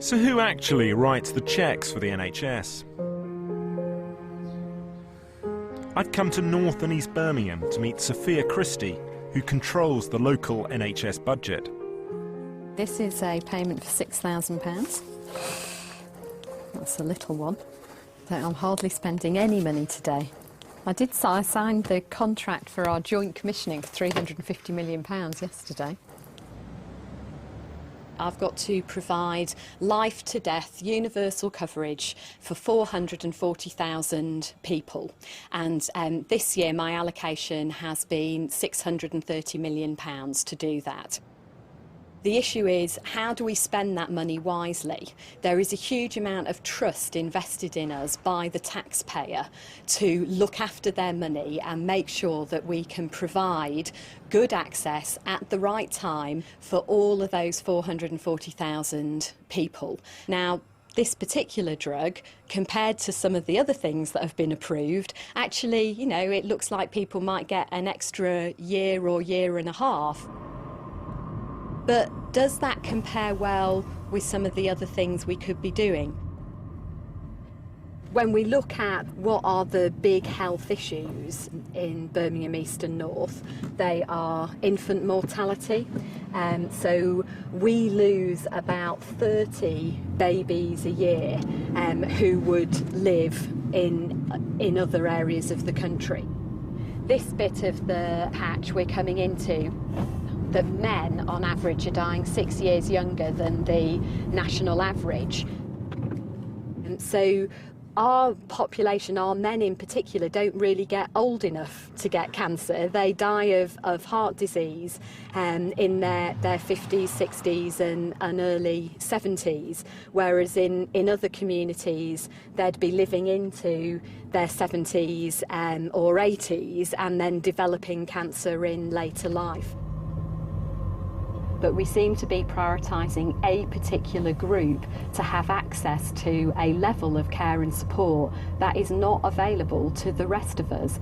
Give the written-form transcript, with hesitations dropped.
So who actually writes the cheques for the NHS? I've come to North and East Birmingham to meet Sophia Christie, who controls the local NHS budget. This is a payment for £6,000. That's a little one. So I'm hardly spending any money today. I signed the contract for our joint commissioning for £350 million yesterday. I've got to provide life to death universal coverage for 440,000 people, and this year my allocation has been £630 million to do that. The issue is, how do we spend that money wisely? There is a huge amount of trust invested in us by the taxpayer to look after their money and make sure that we can provide good access at the right time for all of those 440,000 people. Now, this particular drug, compared to some of the other things that have been approved, actually, you know, it looks like people might get an extra year or year and a half. But does that compare well with some of the other things we could be doing? When we look at what are the big health issues in Birmingham East and North, they are infant mortality. So we lose about 30 babies a year who would live in other areas of the country. This bit of the patch we're coming into, that men on average are dying 6 years younger than the national average. And so our population, our men in particular, don't really get old enough to get cancer. They die of heart disease in their 50s, 60s and early 70s, whereas in other communities they'd be living into their 70s or 80s and then developing cancer in later life. But we seem to be prioritising a particular group to have access to a level of care and support that is not available to the rest of us.